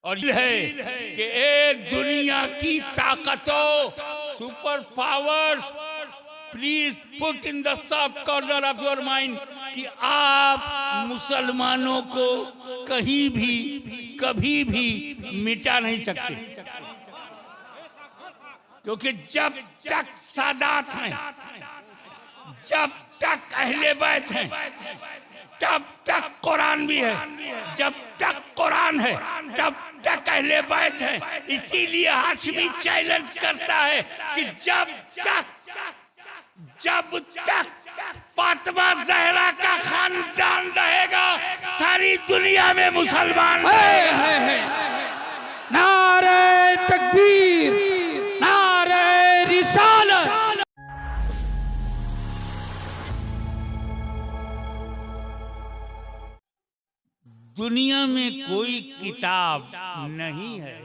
और ये है कि ए दुनिया की ताकतों, super powers, please put in the sub corner of your mind कि आप मुसलमानों को कहीं भी कभी भी मिटा नहीं सकते, क्योंकि जब तक सादात हैं, जब तक अहले बैत हैं, तब तक कुरान भी है। जब तक कुरान है तब तक अहले बैत है। इसीलिए हाशमी चैलेंज करता है कि जब तक फातिमा ज़हरा का खानदान रहेगा, सारी दुनिया में मुसलमान है। नारे तकबीर, नारे रिसालत। दुनिया में कोई किताब नहीं है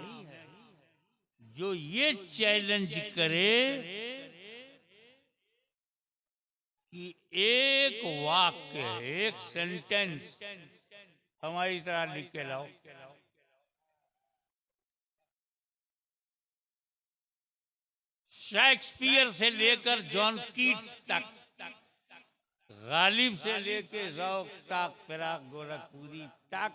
जो ये चैलेंज करे कि एक वाक्य, एक सेंटेंस हमारी तरह लिख के लाओ। शेक्सपियर से लेकर जॉन कीट्स तक, गालिब से लेके ज़ौक़ तक, फिराक गोरखपुरी तक,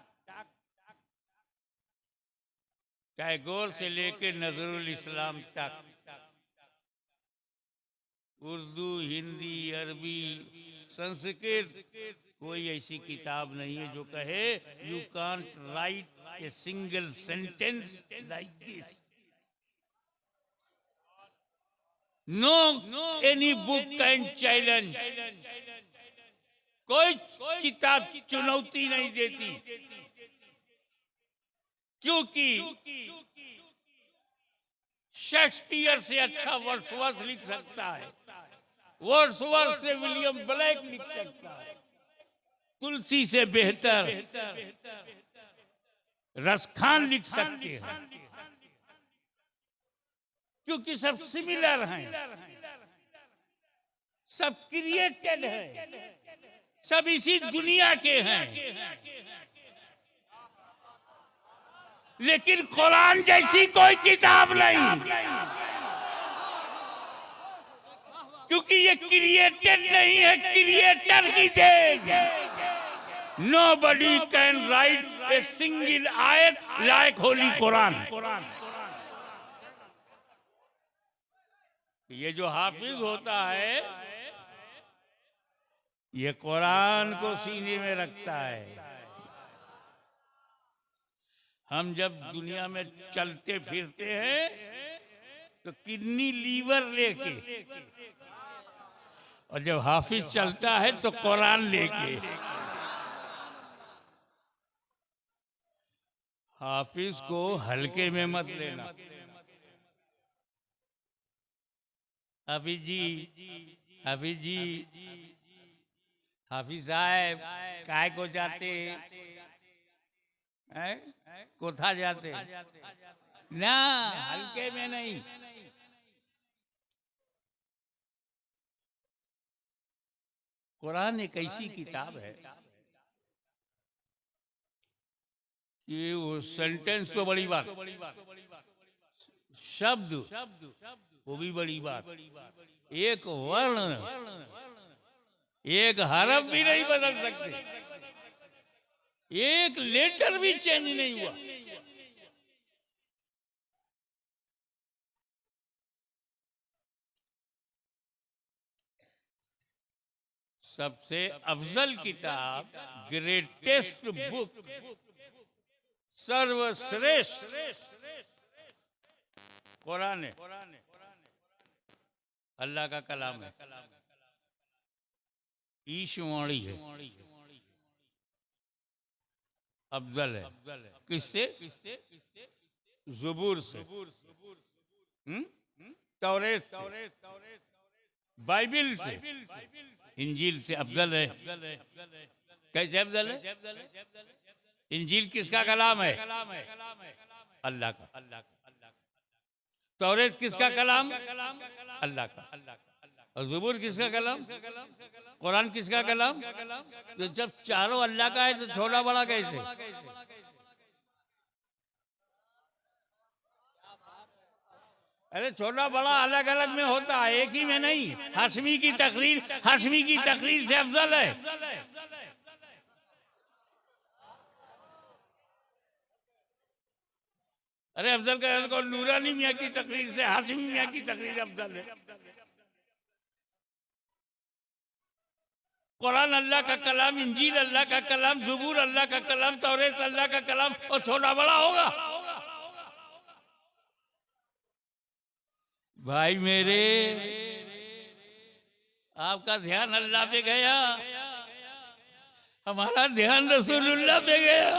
टैगोर से लेके नजरुल इस्लाम तक, उर्दू, हिंदी, अरबी, संस्कृत, कोई ऐसी किताब नहीं है जो कहे you can't write a single sentence like this. No any book can challenge. कोई किताब चुनौती नहीं देती, क्योंकि शेक्सपियर से अच्छा वर्ड्सवर्थ लिख सकता है, वर्ड्सवर्थ से विलियम ब्लेक लिख सकता है, तुलसी से बेहतर रसखान लिख सकते हैं, क्योंकि सब सिमिलर हैं, सब क्रिएटेड हैं, सब इसी दुनिया के हैं। लेकिन कुरान जैसी कोई किताब नहीं, क्योंकि ये क्रिएटेड नहीं है, क्रिएटर की then. Nobody can write a single ayat like Holy Quran. ये जो हाफिज होता है, ये कुरान को सीने में रखता है। हम जब दुनिया में चलते फिरते हैं तो किडनी लीवर लेके, और जब हाफिज चलता है तो कुरान लेके। हाफिज को हल्के में मत लेना। हाफिज जी, हाफिज जी, हाफिज साहब काय को जाते हैं, कोथा जाते ना, हल्के में नहीं। कुरान एक ऐसी किताब है कि वो सेंटेंस तो बड़ी बात, शब्द वो भी बड़ी बात, एक वर्ण, एक हरफ भी नहीं बदल सकते, एक लेटर भी चेंज नहीं हुआ। सबसे अफजल किताब, ग्रेटेस्ट बुक, सर्वश्रेष्ठ कुरान है, अल्लाह का कलाम है, ईशवाणी है, अफजल है। किससे? ज़बूर से, तौरेत से, बाइबिल से, इंजील से अफजल है। कैसे अफजल है? इंजील किसका कलाम है? अल्लाह का। तौरेत किसका कलाम? अल्लाह का। और ज़बूर किसका कलाम? कुरान किसका कलाम? तो जब चारों अल्लाह का है तो छोटा बड़ा कैसे? अरे छोटा बड़ा अलग अलग में होता है, एक ही में नहीं। हाशमी की तकरीर से अफजल है। अरे अफजल का को नूरानी मियाँ की तकरीर से हाशमी मियाँ की तकरीर अफजल है। कुरान अल्लाह का कलाम, इंजील अल्लाह का कलाम, ज़बूर अल्लाह का कलाम, तौरेत अल्लाह का कलाम, और छोटा बड़ा होगा। भाई मेरे, आपका ध्यान अल्लाह पे गया, हमारा ध्यान रसूलुल्लाह पे गया।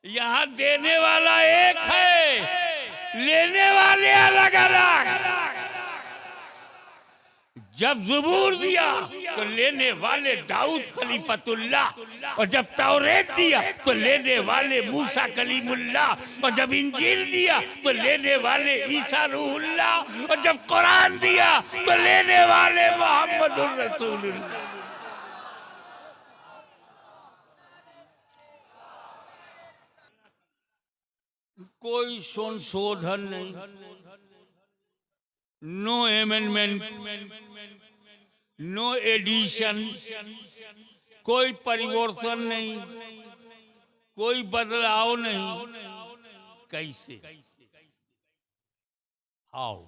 यहाँ देने वाला एक है, लेने वाले अलग अलग। जब ज़बूर दिया तो लेने वाले दाऊद खलीफतुल्लाह, और जब तौरेत दिया तो लेने वाले मूसा कलीमुल्लाह, और जब इंजील दिया तो लेने वाले ईसा रूहुल्लाह, और जब कुरान दिया तो लेने वाले मोहम्मदुर रसूलुल्लाह। कोई संशोधन नहीं, नो अमेंडमेंट, नो एडिशन, कोई परिवर्तन नहीं, कोई बदलाव नहीं। कैसे? आओ,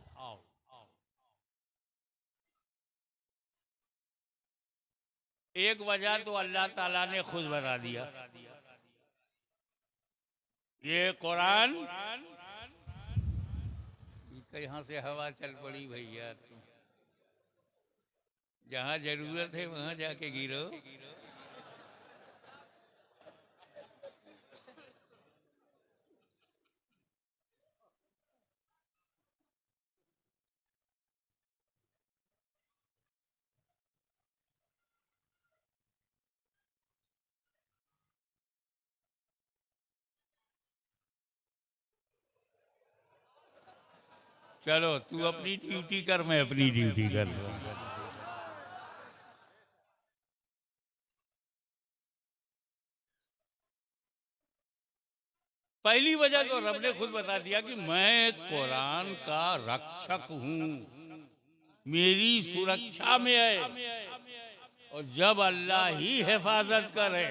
एक वजह तो अल्लाह ताला ने खुद बता दिया। ये कुरान, यहाँ से हवा चल पड़ी भैया, जहाँ जरूरत है वहां जाके गिरो। चलो तू अपनी ड्यूटी कर, मैं अपनी ड्यूटी कर लूँ। पहली वजह तो रब ने खुद बता दिया कि मैं कुरान का रक्षक हूं, मेरी सुरक्षा में है। और जब अल्लाह ही हिफाजत करे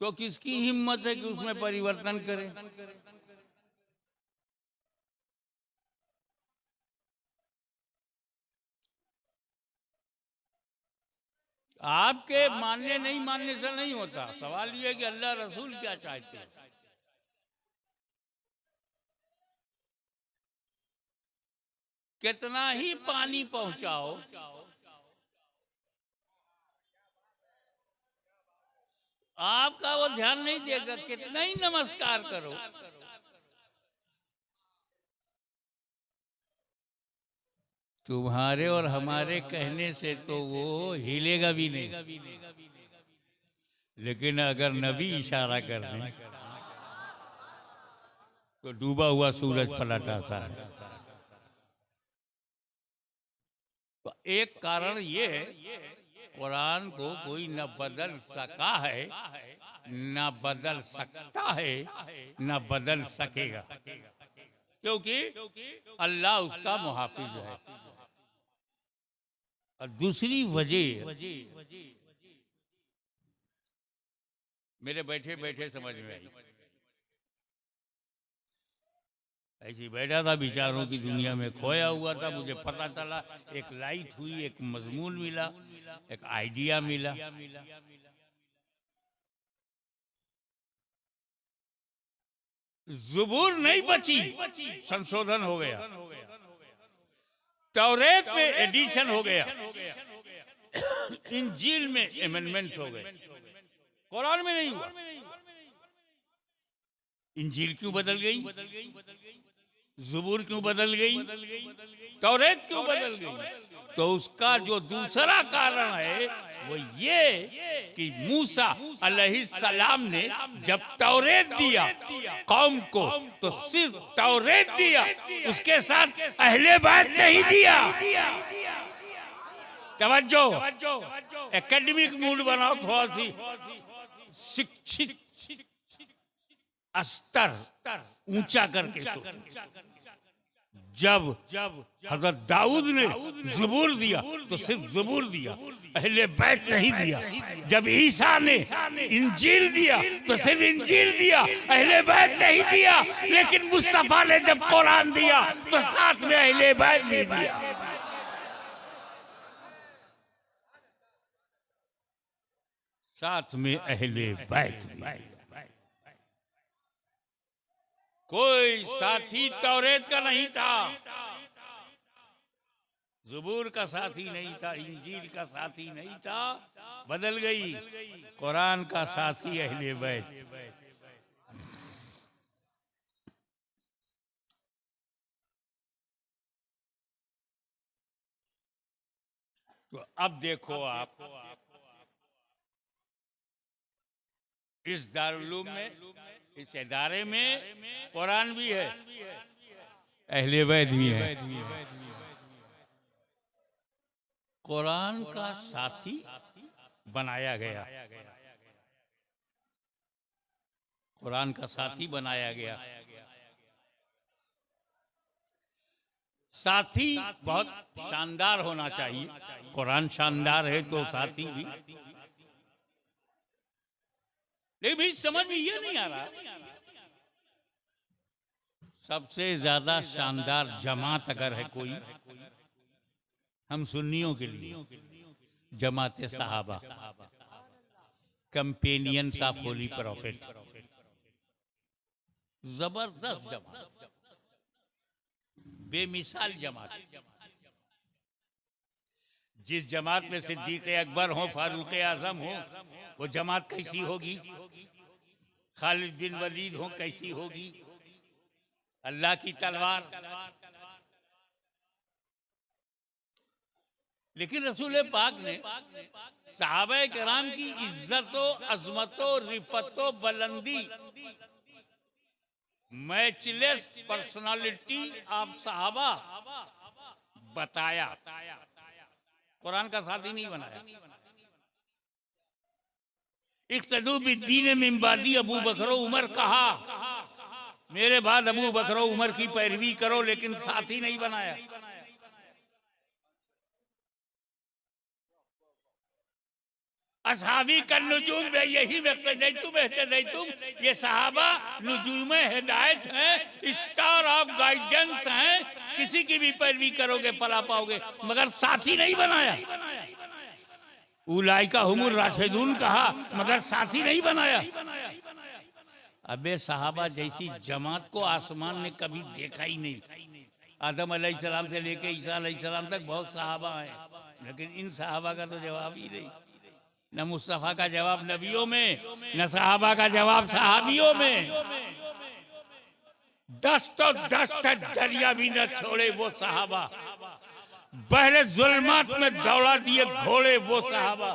तो किसकी हिम्मत है कि उसमें परिवर्तन करे? आपके मानने नहीं मानने से नहीं होता, सवाल यह है कि अल्लाह रसूल क्या चाहते हैं। कितना ही पानी पहुंचाओ, आपका वो ध्यान नहीं देगा। कितना ही नमस्कार करो, तुम्हारे और हमारे कहने से तो वो हिलेगा भी नहीं। लेकिन अगर नबी इशारा कर दें तो डूबा हुआ सूरज पलट आता है। तो एक कारण ये है, कुरान को कोई न बदल सका है, न बदल सकता है, न बदल सकेगा, क्योंकि अल्लाह उसका मुहाफिज है। और दूसरी वजह मेरे बैठे बैठे समझ में आई। ऐसे बैठा था, विचारों की दुनिया में खोया हुआ था। मुझे पता चला, एक लाइट हुई, एक मजमून मिला, एक आइडिया मिला। ज़बूर नहीं बची, संशोधन हो गया। तौरेत में एडिशन हो गया, इंजील में अमेंडमेंट्स हो गए, कुरान में नहीं हुआ। इंजील क्यों बदल गई? ज़बूर क्यों बदल गई? तौरेत क्यों बदल गई? तो उसका जो दूसरा कारण है वो ये कि मूसा अलैहिस्सलाम ने जब तौरेत दिया कौम को, तो सिर्फ तौरेत दिया, उसके साथ अहले बैत नहीं दिया। तवज्जो, एकेडमिक मूड बनाओ, थोड़ा सी शिक्षित स्तर ऊंचा करके सोचो। जब हजरत दाऊद ने ज़बूर दिया तो सिर्फ ज़बूर दिया, अहले बैत नहीं दिया। जब ईसा ने इंजील दिया तो सिर्फ इंजील दिया, अहले बैत नहीं दिया। लेकिन मुस्तफा ने जब कुरान दिया तो साथ में अहले बैत भी दिया। साथ में अहले बैत भी। कोई साथी तौरेत का नहीं था, ज़बूर का साथी नहीं था, इंजील का साथी नहीं था, बदल गई। कुरान का साथी अहले बैत। तो अब देखो आप, इस दारुल उलूम में, इस इदारे में कुरान भी है, अहले बैत भी है। कुरान का साथी बनाया गया, कुरान का साथी बनाया गया। साथी बहुत शानदार होना चाहिए। कुरान शानदार है तो साथी भी। लेकिन भी समझ में ये नहीं आ रहा, सबसे ज्यादा शानदार जमात अगर है कोई हम सुन्नियों के लिए, जमात सहाबा, कंपेनियंस ऑफ होली प्रॉफिट। जबरदस्त जमात, बेमिसाल जमात। जिस जमात में सिद्दीक अकबर हो, फारूक आजम हो, वो जमात कैसी होगी? खालिद बिन वलीद हो, कैसी होगी? अल्लाह की तलवार। लेकिन रसूल पाक ने सहाबा किराम की इज्जतो, अजमतो, रिफतो, बुलंदी, मैचलेस पर्सनालिटी ऑफ सहाबा बताया, कुरान का साथी नहीं बनाया। इख्तदू बिद्दीन मिन बादी अबू बकर उमर कहा, मेरे बाद अबू बकर उमर की पैरवी करो, लेकिन साथी नहीं बनाया। असहाबी का नुजूम में यही तुम, ये सहाबा नुजूम हिदायत है, स्टार ऑफ गाइडेंस हैं। किसी की भी पैरवी करोगे पला पाओगे, मगर साथी नहीं बनाया। उलाइका हुमुर राशिदून कहा, मगर साथी नहीं बनाया। अबे सहाबा जैसी जमात को आसमान ने कभी देखा ही नहीं। आदम अलैहिस्सलाम से लेके ईसा अलैहिस्सलाम तक बहुत सहाबा हैं, लेकिन इन सहाबा का तो जवाब ही नहीं। न मुस्तफा का जवाब नबियों में, न सहाबा का जवाब सहाबियों में। 10 तो 10 दरिया भी न छोड़े वो सहाबा, बहरे जुल्मात में दौड़ा दिए घोड़े वो सहाबा,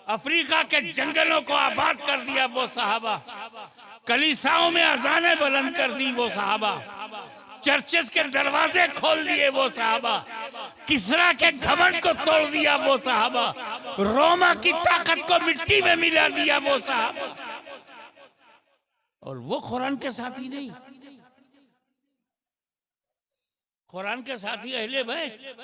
अफ्रीका के जंगलों को आबाद कर दिया वो सहाबा, कलीसाओं में अजानें बुलंद कर दी वो सहाबा, चर्चेस के दरवाजे खोल दिए वो सहाबा, किसरा के घमंड को तोड़ दिया वो सहाबा, रोमा की ताकत को मिट्टी में मिला दिया वो सहाबा। और वो कुरान के साथी नहीं, कुरान के साथी अहले बैत।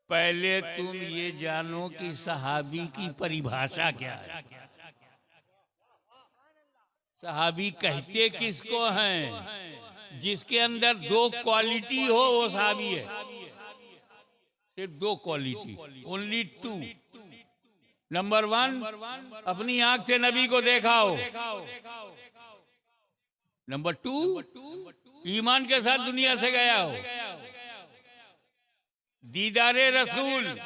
पहले तुम ये जानो कि सहाबी की परिभाषा क्या है। सहाबी कहते किसको हैं? जिसके अंदर 2 क्वालिटी हो वो सहाबी है। सिर्फ 2 क्वालिटी, ओनली 2। नंबर 1, अपनी आंख से नबी को देखा हो। नंबर 2, ईमान के साथ दुनिया से गया हो। दीदारे रसूल,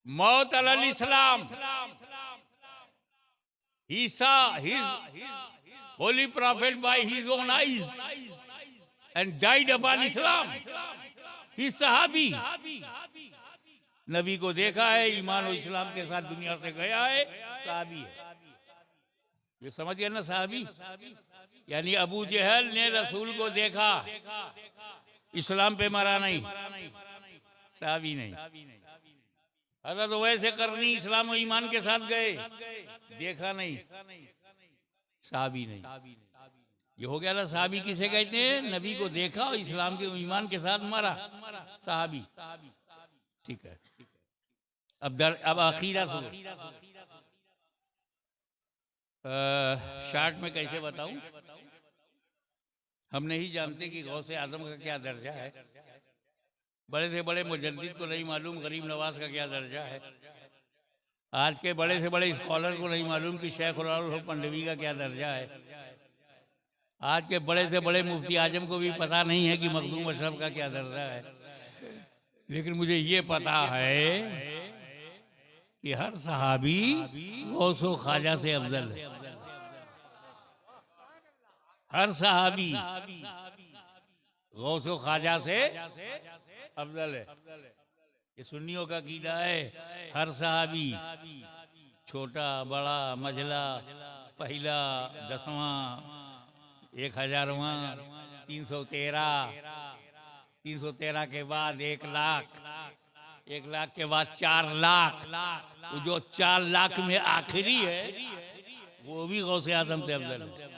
मौत अलल इस्लाम, he saw his holy prophet by his own eyes and died upon Islam. He सहाबी, नबी को देखा है, ईमान और इस्लाम के साथ दुनिया से गया है, सहाबी है। ये समझ गया ना सहाबी? यानी अबू जहल ने रसूल को देखा, इस्लाम पे मरा नहीं, सहाबी नहीं। हजरत वैसे करनी इस्लाम और ईमान के साथ गए, देखा नहीं, साहबी नहीं। ये हो गया ना, साहबी किसे कहते हैं? नबी को देखा और इस्लाम के ईमान के साथ मरा, साहबी। ठीक है, अब अखीरा सुनो। शार्ट में कैसे बताऊं? हम नहीं जानते कि गौसे आजम का क्या दर्जा है, बड़े से बड़े मुजद्दिद को नहीं मालूम गरीब नवाज का क्या दर्जा है, आज के बड़े से बड़े स्कॉलर को नहीं मालूम कि शेख उल पंडवी का क्या दर्जा है, आज के बड़े से बड़े मुफ्ती आजम को भी पता नहीं है कि मखदूम अशरफ का क्या दर्जा है। लेकिन मुझे ये पता है कि हर सहाबी गौसो ख्वाजा से अफजल है, हर सहाबी गौसो ख्वाजा से अफजल है। ये सुन्नियों का कीदा है, हर सहाबी छोटा बड़ा मझला पहला 10वां 1000वां 313 के बाद 1 लाख, 1 लाख के बाद 4 लाख, वो जो 4 लाख में आखिरी है वो भी गौसे आजम से अफजल है।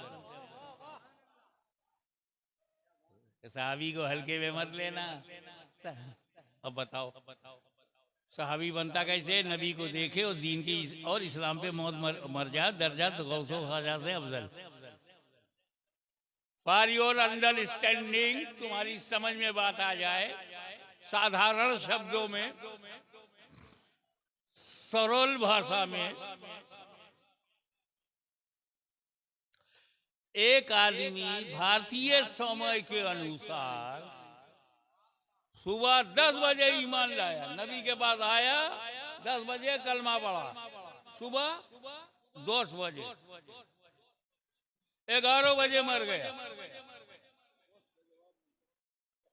सहाबी को हल्के में मत लेना। अब बताओ सहाबी बनता कैसे? नबी को देखे और दीन की और इस्लाम पे मौत मर जाए, दर्जा तो गौसो ख्वाजा से अफजल। फॉर योर अंडरस्टैंडिंग, तुम्हारी समझ में बात आ जाए, साधारण शब्दों में, सरल भाषा में, एक आदमी भारतीय समय के अनुसार सुबह 10 बजे ईमान लाया, नबी के पास आया, 10 बजे कलमा पढ़ा, सुबह 10 बजे, 11 बजे मर गया।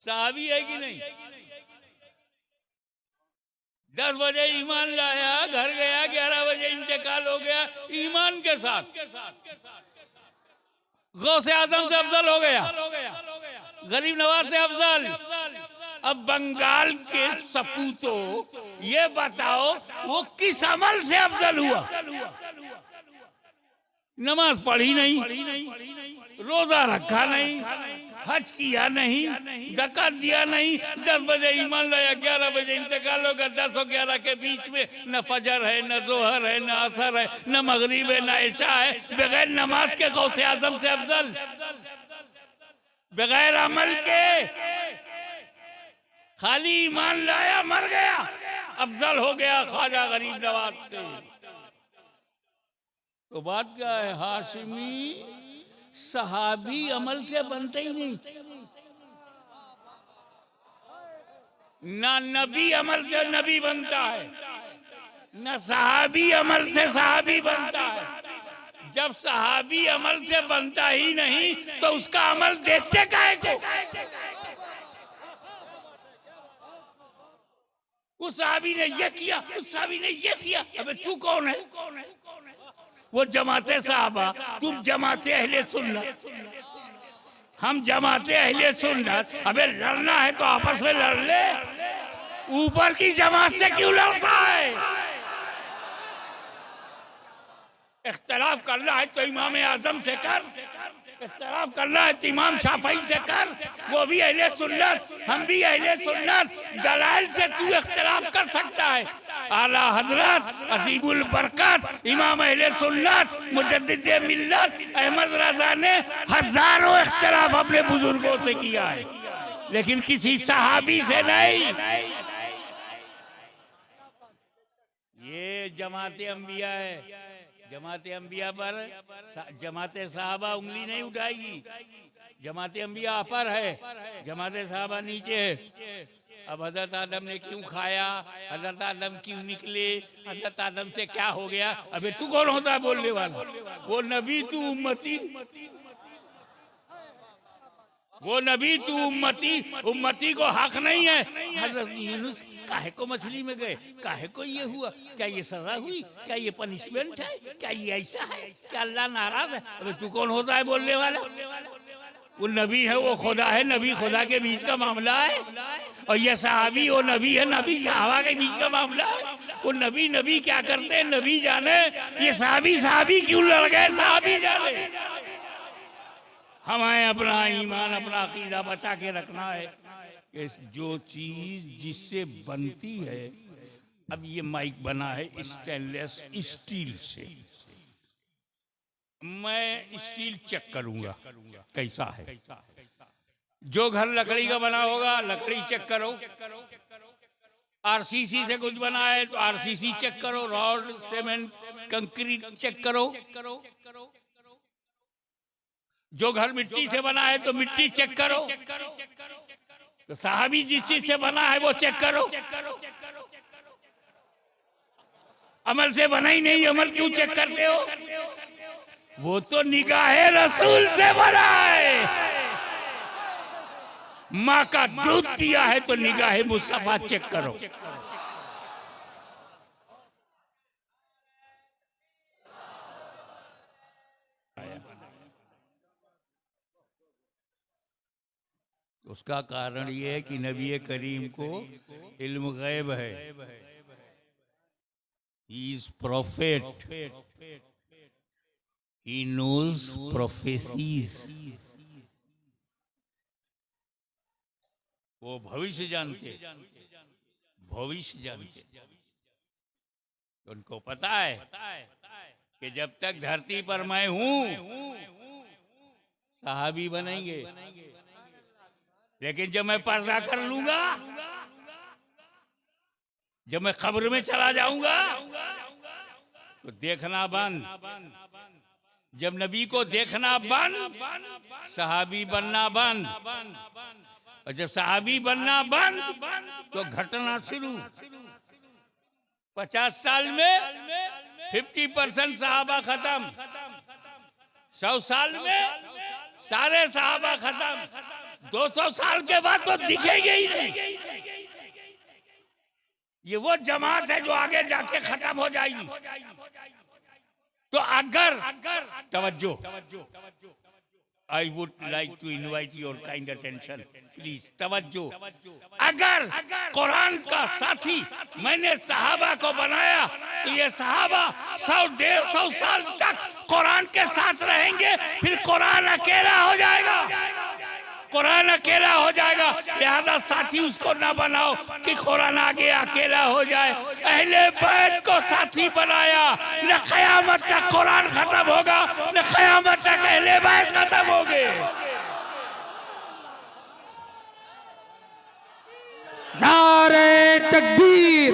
सहाबी है कि नहीं? 10 बजे ईमान लाया, घर गया, 11 बजे इंतकाल हो गया, ईमान के साथ गौसे आजम से अफजल हो गया, गरीब नवाज से अफजल। अब बंगाल के सपूतों ये बताओ वो किस अमल से अफजल हुआ? नमाज पढ़ी नहीं, रोजा रखा नहीं, हज किया नहीं, ज़कात दिया नहीं, 10 बजे ईमान लाया, 11 बजे इंतकाल होगा, 10 और 11 के बीच में न फजर है, न जोहर है, न असर है, न मगरिब है, न इशा है, बगैर नमाज के गौसे आजम से अफजल, बगैर अमल के, खाली ईमान लाया मर गया, अफजल हो गया ख्वाजा गरीब नवाज से। तो बात क्या है? हाशिमी सहाबी अमल से बनते ही नहीं, ना नबी अमल से नबी बनता है, न सहाबी अमल से सहाबी बनता है। जब सहाबी अमल से बनता ही नहीं तो उसका अमल देखते काहे को? उस सहाबी ने ये किया, उस सहाबी ने ये किया, अबे तू कौन है? वो जमाते साहबा, तुम जमाते अहले सुन्नत, हम जमाते अहले सुन्नत। अबे लड़ना है तो आपस में लड़ ले, ऊपर की जमात से क्यों लड़ता है? इख्तलाफ करना है तो इमाम आजम से कर, इख्तलाफ करना है तो इमाम शाफई से कर, वो भी अहले सुन्नत, हम भी अहले सुन्नत। दलाइल से तू इख्तलाफ कर सकता है। आला हजरत अजीबुल बरकत इमाम अहले सुन्नत मुजद्दिद मिल्लत अहमद रजा ने हजारों इख्तलाफ अपने बुजुर्गों से किया है, लेकिन किसी सहाबी से नहीं। ये जमाते अंबिया है, जमाते अंबिया पर जमाते साहबा उंगली नहीं उठाएगी। जमाते अंबिया ऊपर है, जमाते साहबा नीचे है। अब हजरत आदम ने क्यों खाया, हजरत आदम क्यों निकले, हजरत आदम से क्या हो गया? अबे तू कौन होता है बोलने वाला? वो नबी तू उम्मती, वो नबी तू उम्मती, उम्मती को हक नहीं है। हजरत यूनुस काहे को मछली में गए, काहे को ये हुआ, क्या ये सजा हुई, क्या ये पनिशमेंट है, क्या ये ऐसा है, क्या अल्लाह नाराज है? अबे तू कौन होता है बोलने वाला? वो नबी है, वो खुदा है, नबी खुदा के बीच का मामला है। और ये सहाबी वो नबी है, नबी सहाबा के बीच का मामला है। वो नबी नबी क्या करते हैं नबी जाने, ये साहबी साहबी क्यों लड़ गए साहबी जाने। हमें अपना ईमान अपना अकीदा बचा के रखना है कि जो चीज जिससे बनती है, अब ये माइक बना है स्टेनलेस स्टील से, मैं स्टील चेक करूंगा कैसा है। जो घर लकड़ी का बना होगा लकड़ी चेक करो, आरसीसी से कुछ बना है तो आरसीसी चेक करो, रॉड सीमेंट कंक्रीट चेक करो। जो घर मिट्टी से बना है तो मिट्टी चेक करो। तो साहबी जिस चीज से बना है वो चेक करो। अमल से बना ही नहीं, अमल क्यों चेक करते हो? वो तो निगाहे रसूल से बना है। माँ का दूध पिया है तो निगाहे मुस्तफा चेक करो। उसका कारण ये है कि नबी करीम को इल्म गैब है। He is prophet, he knows prophecies. वो भविष्य जानते, भविष्य जानते। उनको पता है कि जब तक धरती पर मैं हूं साहबी बनेंगे, लेकिन जब मैं पर्दा कर लूंगा, जब मैं कब्र में चला जाऊंगा तो देखना बंद। जब नबी को देखना बंद, सहाबी बनना बंद। और जब सहाबी बनना बंद तो घटना शुरू। 50 साल में 50% सहाबा खत्म, 100 साल में सारे सहाबा खत्म, 200 साल के बाद तो दिखेंगे ही नहीं। ये वो जमात है जो आगे जाके खत्म हो जाएगी। तो अगर तवज्जो, I would like to invite your kind attention please, तवज्जो। अगर कुरान का साथी मैंने सहाबा को बनाया तो ये सहाबा 100-150 साल तक कुरान के साथ रहेंगे, फिर कुरान अकेला हो जाएगा। कुरान अकेला हो जाएगा, लिहाजा साथी उसको ना बनाओ कि कुरान आगे अकेला हो जाए। अहले बैत को साथी बनाया, न क़यामत तक कुरान खत्म होगा, न क़यामत तक अहले बैत खत्म होंगे। नारे तकबीर,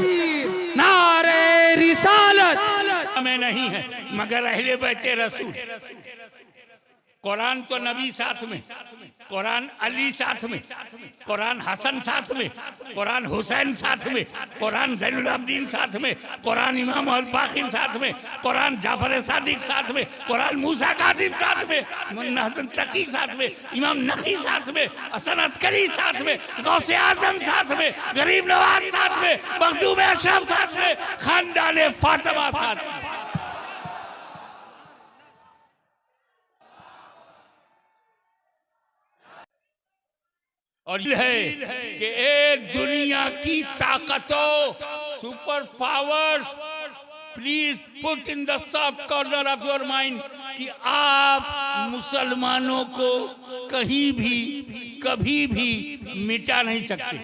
नारे रिसालत। हमें नहीं है मगर अहले बैत रसूल। कुरान तो नबी साथ में, कुरान अली साथ में, कुरान हसन साथ में, कुरान हुसैन साथ में, कुरान ज़ैनुल आबिदीन साथ में, कुरान इमाम अल बाक़िर साथ में, कुरान जाफर सादिक साथ में, कुरान मूसा काज़िम साथ में, मुन्ना हसन तकी साथ में, इमाम नकी साथ में, हसन अस्करी साथ में, गौसे आज़म साथ में, गरीब नवाज साथ में, मखदूम अशरफ साथ में, खानदान फातिमा साथ में। और ये है कि एक दुनिया की ताकतों, super powers, please put in the soft corner of your mind कि आप मुसलमानों को कहीं भी कभी भी मिटा नहीं सकते।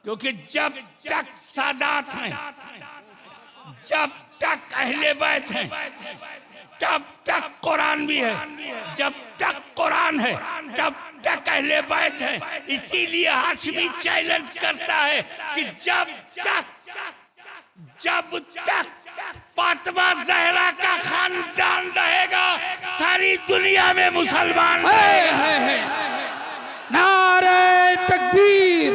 क्योंकि जब तक सादात हैं, जब तक अहले बैत हैं, तब तक कुरान भी है। जब तक कुरान है तब तक अहले बैत है। इसीलिए हाशमी चैलेंज करता है कि जब तक फातिमा ज़हरा का खानदान रहेगा सारी दुनिया में मुसलमान है। नारे तकबीर,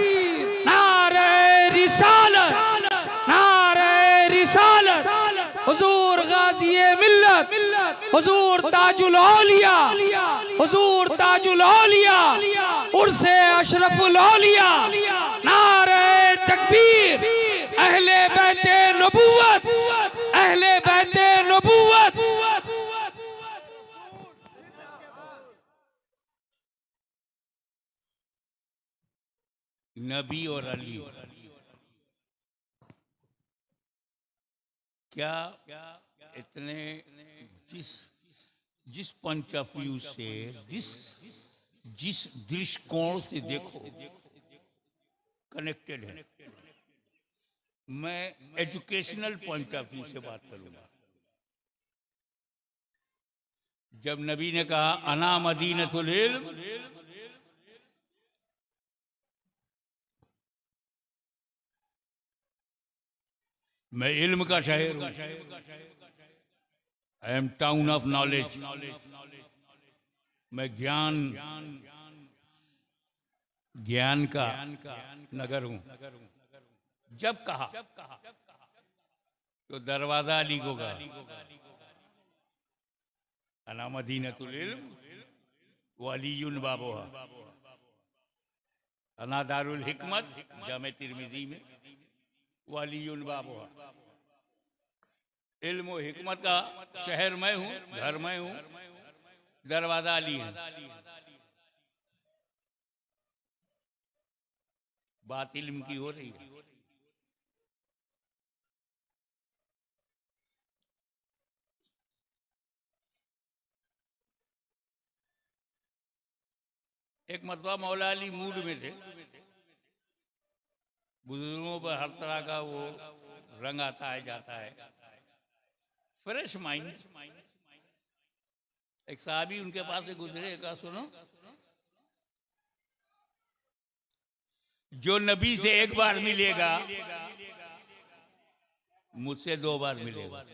नारे रिसालत, नारे रिसालत। हुजूर गाज़ी मिल्लत, हुजूर ताजुल औलिया, हुजूर ताजुल औलिया, उर्से अशरफुल औलिया। नारे तकबीर, अहले बैते नबूवत, अहले बैते नबूवत। नबी और अली क्या इतने जिस पॉइंट ऑफ व्यू से जिस दृष्टिकोण से देखो कनेक्टेड है। मैं एजुकेशनल पॉइंट ऑफ व्यू से बात करूंगा। जब नबी ने कहा अना मदीनतुल इल्म, मैं इल्म का शहर हूं, I am town of knowledge, मैं ज्ञान का नगर हूं। जब कहा तो दरवाजा अली को कहा अना मदीनतुल इल्म वलीयुन बाबुहा, अना दारुल हिकमत जामे तिरमिजी में वलीयुन बाबुहा। इल्म और हिकमत का शहर मैं हूं, घर मैं हूं, दरवाजा अली है। बात इल्म की हो रही है। एक मरतबा मौला अली मूड में थे। बुजुर्गों पर हर तरह का वो रंग आता है जाता है, फ्रेश माइंड। एक साहबी उनके पास से गुजरे, कहा सुनो, जो नबी से एक बार मिलेगा मुझसे 2 बार मिलेगा।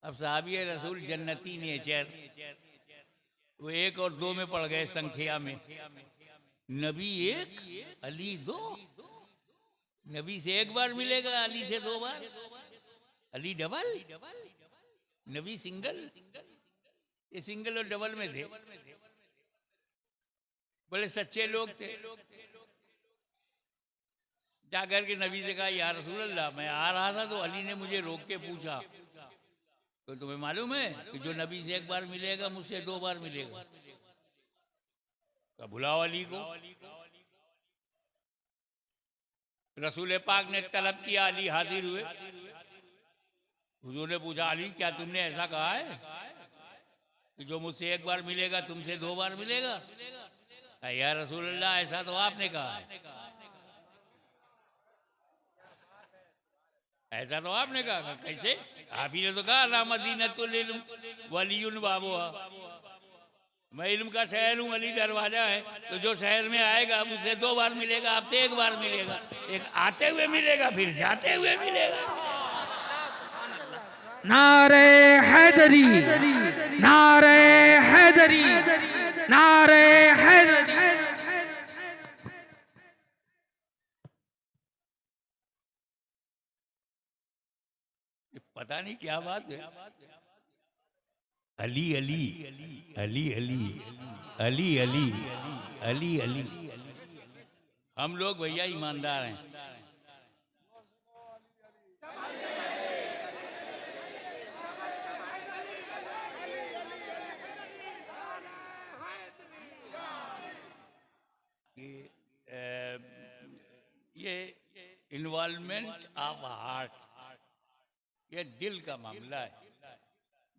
अब साहबी रसूल जन्नती नेचर, वो 1 और 2 में पड़ गए संख्या में। नबी 1 अली 2। नबी से 1 बार मिलेगा, अली से 2 बार। अली डबल, नबी सिंगल। ये सिंगल और डबल में थे। बड़े सच्चे लोग थे। जाकर के नबी से कहा या रसूल अल्लाह, मैं आ रहा था तो अली ने मुझे रोक के पूछा, तो तुम्हें मालूम है कि जो नबी से 1 बार मिलेगा मुझसे 2 बार मिलेगा। बुलाओ अली को। रसूल पाक ने तलब किया, अली हाजिर हुए। हुजूर ने पूछा अली क्या तुमने ऐसा कहा है कि जो मुझसे 1 बार मिलेगा तुमसे 2 बार मिलेगा? या रसूल अल्लाह ऐसा तो आपने कहा है, ऐसा तो आपने कहा। कैसे? आप ही ने तो कहा ना मदीनतुल इल्म वलीयुन बाबुहा, मैं इल्म का शहर हूँ, अली दरवाजा है। तो जो शहर में आएगा मुझसे 2 बार मिलेगा, आपसे 1 बार मिलेगा। एक आते हुए मिलेगा, फिर जाते हुए मिलेगा। नारे हैदरी, नारे हैदरी, नारे हैदरी। पता नहीं क्या बात है। अली अली अली अली अली अली अली अली। हम लोग भैया ईमानदार हैं। ये इन्वॉल्वमेंट ऑफ हार्ट, ये दिल का मामला है।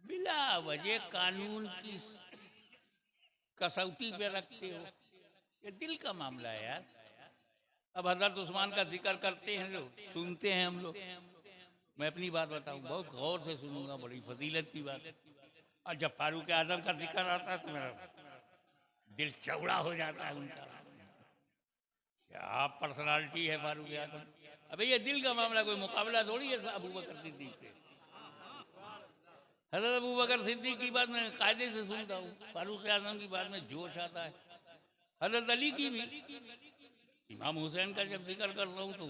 बिला वजह कानून की कसौटी पे रखते हो, ये दिल का मामला है यार। अब हजरत उस्मान का जिक्र करते हैं लोग, सुनते हैं हम लोग। मैं अपनी बात बताऊं, बहुत गौर से सुनूंगा, बड़ी फजीलत की बात। और जब फारूक आजम का जिक्र आता है तो मेरा दिल चौड़ा हो जाता है। उनका क्या पर्सनालिटी है फारूक आजम। अबे ये दिल का मामला, कोई मुकाबला थोड़ी है अबू बकर सिद्दीक से। हज़रत अबू बकर सिद्दीक की बात मैं कायदे से सुनता हूँ, फारूक आजम की बात में जोश आता है। हज़रत अली की भी, इमाम हुसैन का जब जिक्र करता हूँ तो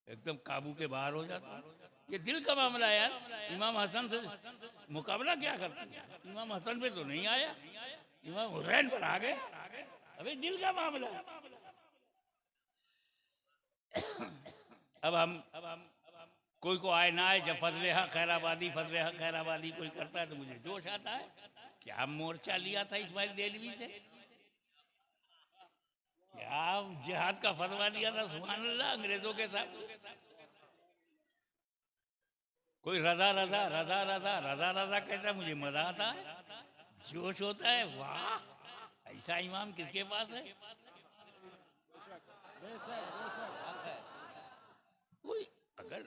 एकदम काबू के बाहर हो जाता है। ये दिल का मामला है यार। इमाम हसन से मुकाबला क्या करते हैं? इमाम हसन पे तो नहीं आया, इमाम हुसैन पर आ गए। अबे दिल का मामला। अब हम कोई को आए ना आए, जब फजले हक खैराबादी कोई करता है तो मुझे जोश आता है। क्या मोर्चा लिया था इस्माइल देलवी से, क्या जिहाद का फतवा लिया था, सुभान अल्लाह, अंग्रेजों के साथ। कोई रजा रजा रजा रजा रजा रजा कहता है, मुझे मजा आता है, जोश होता है, वाह ऐसा इमाम किसके पास है। कोई अगर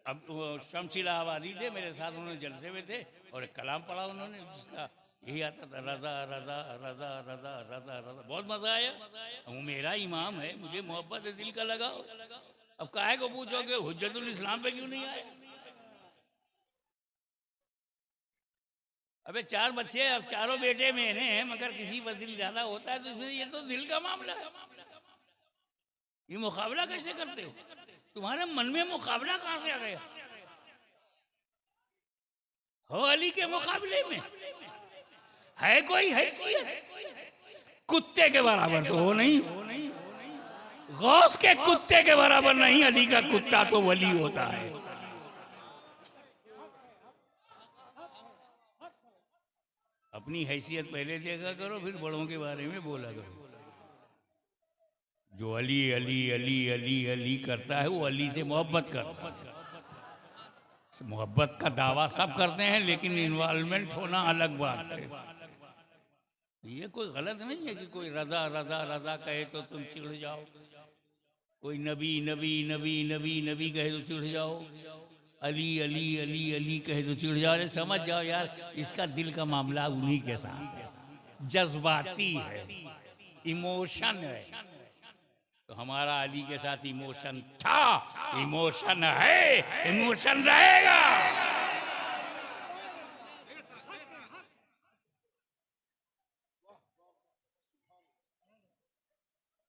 अब वो शम्स इलाहाबादी थे मेरे साथ, उन्होंने जलसे में थे और एक कलाम पढ़ा उन्होंने जिसका यही आता था, रजा रजा रजा रजा रजा रजा, बहुत मजा आया। वो मेरा इमाम है, मुझे मोहब्बत है, दिल का लगाओ। अब काहे को पूछोगे हुज्जतुल इस्लाम पे क्यों नहीं आए। अबे 4 बच्चे, अब चारों बेटे मेरे हैं, मगर किसी पर दिल ज्यादा होता है तो इसमें ये तो दिल का मामला है। ये मुकाबला कैसे करते हो, तुम्हारे मन में मुकाबला कहां से आ गया। हो अली के मुकाबले में है कोई हैसियत, कुत्ते के बराबर तो हो नहीं, गौस के कुत्ते के बराबर नहीं, अली का कुत्ता तो वली होता है। अपनी हैसियत पहले देखा करो, फिर बड़ों के बारे में बोला करो। जो अली अली अली अली अली करता है वो अली से मोहब्बत करता है। मोहब्बत का दावा सब करते हैं, लेकिन इन्वॉल्वमेंट होना अलग बात है। ये कोई गलत नहीं है कि कोई रजा रजा रजा कहे तो तुम चिढ़ जाओ, कोई नबी नबी नबी नबी नबी कहे तो चिढ़ जाओ, अली अली अली अली कहे तो चिढ़ जाओ। समझ जाओ यार, इसका दिल का मामला उन्हीं के साथ है, जज्बाती है, इमोशन है। तो हमारा अली के साथ इमोशन था, इमोशन है, इमोशन रहेगा।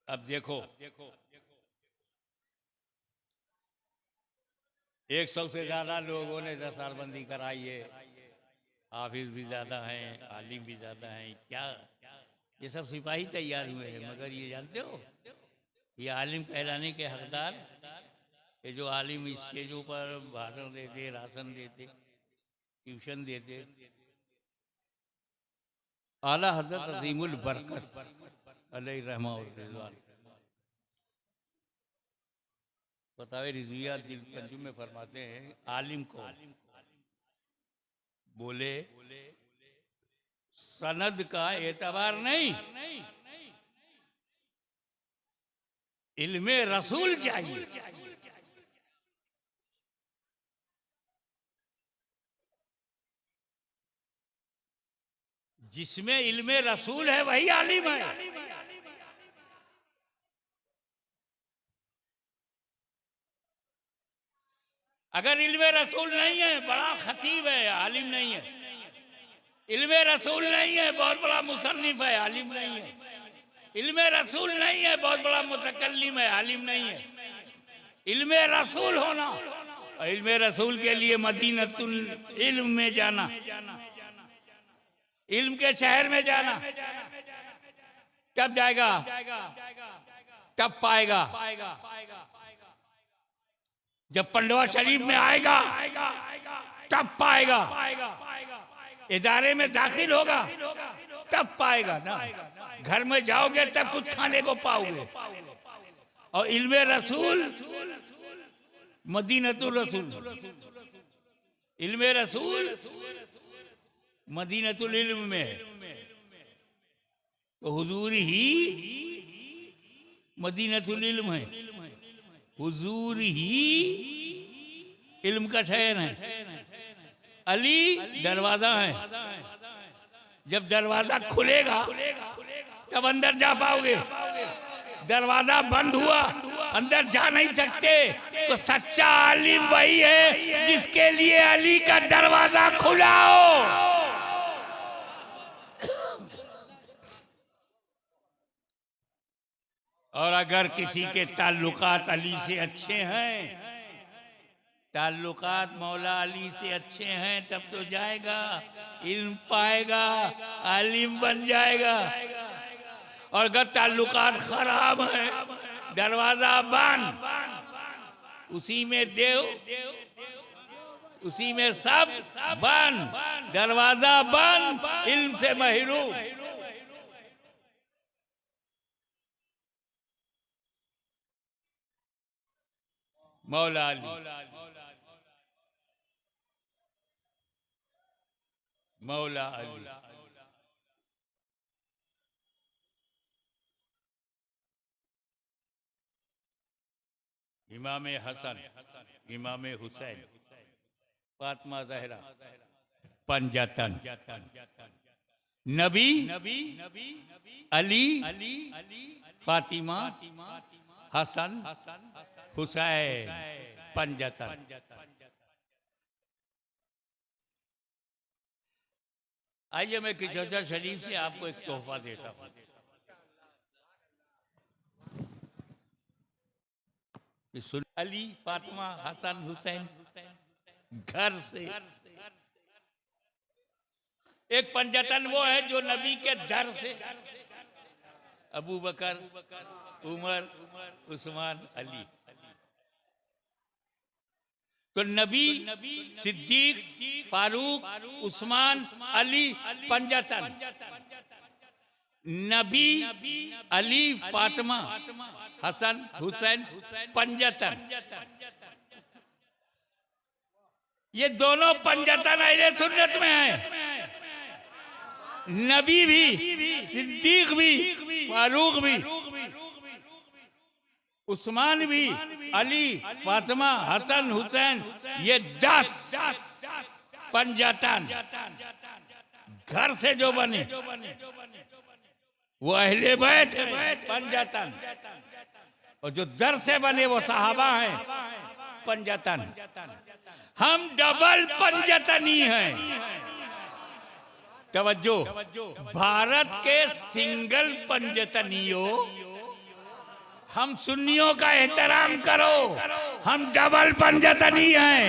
अब देखो 100 से ज्यादा लोगों ने दस्तारबंदी कराई है, हाफिज भी ज्यादा हैं, आलिम भी ज्यादा हैं। क्या ये सब सिपाही तैयार हुए हैं, मगर ये जानते हो ये आलिम कहलाने के हकदार, ये जो आलिम इस स्टेजों पर भाषण देते, राशन देते, ट्यूशन देते, आला हजरत अजीमुल बरकत अलैहि रहमा और रिज़वान बतावे रिजविया दिल पंजुम में फरमाते हैं, आलिम को बोले सनद का एतबार नहीं, इल्मे रसूल चाहिए। जिसमें इल्मे रसूल है वही आलिम है। अगर इल्मे रसूल नहीं है, बड़ा खतीब है, आलिम नहीं है। इल्मे रसूल नहीं है, बहुत बड़ा मुसन्निफ है, आलिम नहीं है। इल्मे रसूल नहीं है, बहुत बड़ा मुतकल्लिम है, आलिम नहीं है। इल्मे रसूल होना, और इल्मे रसूल के लिए मदीनतुल इल्म में जाना, इल्म के शहर में जाना, तब जाएगा, तब पाएगा। जब पंडवा शरीफ में आएगा तब पाएगा, इदारे में दाखिल होगा तब पाएगा ना। घर में जाओगे तब कुछ खाने को पाओगे। और इल्मे रसूल मदीनतुल रसूल, इल्मे रसूल मदीनतुल इल्म में, तो हुजूर ही मदीनतुल इल्म है, हुजूर ही इल्म का शहर है। अली दरवाजा है, जब दरवाजा खुलेगा तब अंदर जा पाओगे। दरवाजा बंद हुआ, अंदर जा नहीं सकते। तो सच्चा आलिम वही है जिसके लिए अली का दरवाजा खुला हो। और अगर किसी के ताल्लुकात अली से अच्छे हैं, ताल्लुकात मौला अली से अच्छे हैं, तब तो जाएगा, इल्म पाएगा, आलिम बन जाएगा। और अगर ताल्लुकात खराब है, दरवाजा बंद, उसी में देव, उसी में सब बंद, दरवाजा बंद, इल्म से महरूम। मौला अली मौला अली। इमाम हसन, इमाम हुसैन, फातिमा ज़हरा पंजतन, नबी अली, फातिमा, हसन, हुसैन पंजतन। आइए मैं किचौजा शरीफ से आपको एक तोहफा देता हूँ। अली, फातिमा, हसन, हुसैन घर से एक पंजतन वो है जो नबी के दर से अबू बकर, उमर, उस्मान, अली। तो नबी, सिद्दीक, फारूक, उस्मान, अली पंजतन। नबी, अली, फातिमा, हसन, हुसैन पंजतन। ये दोनों पंजतन अहले सुन्नत में है। नबी भी, सिद्दीक भी, फारूक भी, उस्मान भी, अली, फातिमा, हसन, हुसैन, ये 10 पंजतन घर से जो बने वो अहले बैत है पंजतन, और जो दर से बने वो सहाबा हैं पंजतन। हम डबल पंजतनी हैं। तवज्जो, भारत के सिंगल पंजतनियों, हम सुन्नियों का एहतराम करो, हम डबल पंजतनी हैं।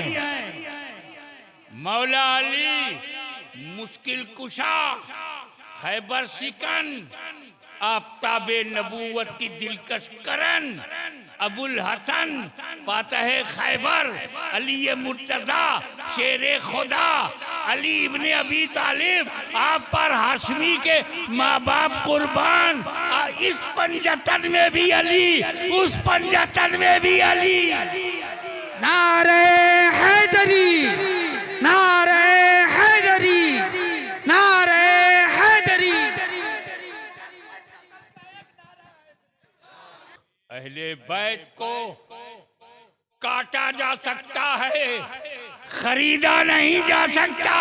मौला अली मुश्किल कुशा, खैबर शिकन, आफताबे नबूवत की दिलकश करन, अबुल हसन फातह खैबर, अली मुर्तजा शेरे खुदा, अली इब्ने अबी तालिब, आप पर हाशमी के माँ बाप कुर्बान। इस पंजतन में भी अली, उस पंजतन में भी अली। नारे हैदरी, नारे हैदरी, नारे हैदरी। अहले बैत को काटा जा सकता है, खरीदा नहीं जा सकता।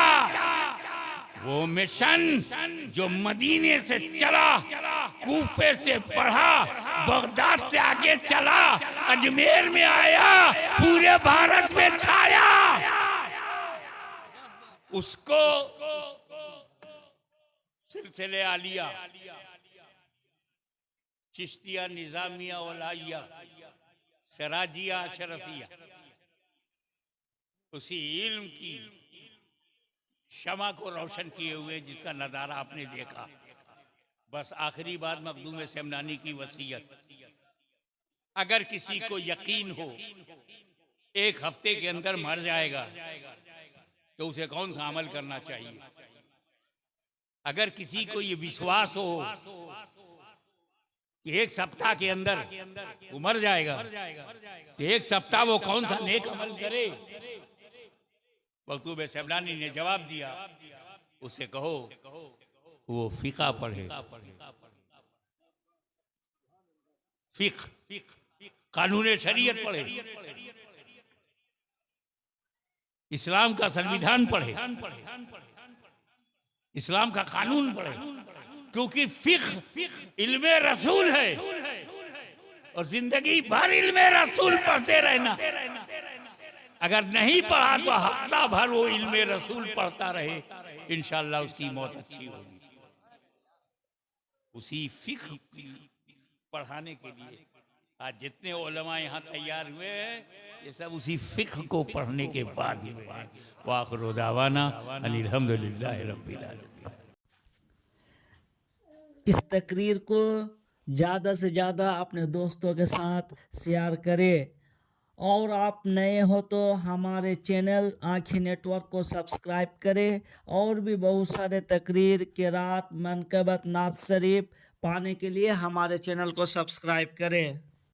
वो मिशन जो मदीने से चला, कूफे से बढ़ा, बगदाद से आगे चला, अजमेर में आया, पूरे भारत में छाया, उसको सिलसिले आलिया, चिश्तिया, निजामिया, वलाइया, सराजिया, अशरफिया, उसी इल्म की शमा को रोशन किए हुए जिसका नज़ारा आपने देखा। बस आखिरी बात मखदूम सेमनानी की वसीयत, अगर किसी को यकीन हो 1 हफ्ते के अंदर मर जाएगा तो उसे कौन सा अमल करना चाहिए? अगर किसी को ये विश्वास हो कि 1 सप्ताह के अंदर वो मर जाएगा तो 1 सप्ताह वो कौन सा नेक अमल करे? मखदूम सेमनानी ने जवाब दिया, उसे कहो वो फिका पढ़े, फिक कानून शरीयत पढ़े, इस्लाम का संविधान पढ़े, इस्लाम का कानून पढ़े, क्योंकि फिक इल्मे रसूल है और जिंदगी भर इल्मे रसूल पढ़ते रहना। अगर नहीं पढ़ा तो हफ्ता भर वो इल्मे रसूल पढ़ता रहे, इंशाअल्लाह उसकी मौत अच्छी होगी। उसी फिक्र पढ़ाने के लिए आज जितने उलमा यहाँ तैयार हुए हैं, ये सब उसी फिक्र को पढ़ने के बाद हुए हैं। वाखिरु दावाना अनिल हम्दुलिल्लाहि रब्बिल आलमीन। इस तकरीर को ज़्यादा से ज़्यादा अपने दोस्तों के साथ शेयर करें, और आप नए हो तो हमारे चैनल आँखी नेटवर्क को सब्सक्राइब करें। और भी बहुत सारे तकरीर, किरात, मनकबत, नात शरीफ पाने के लिए हमारे चैनल को सब्सक्राइब करें।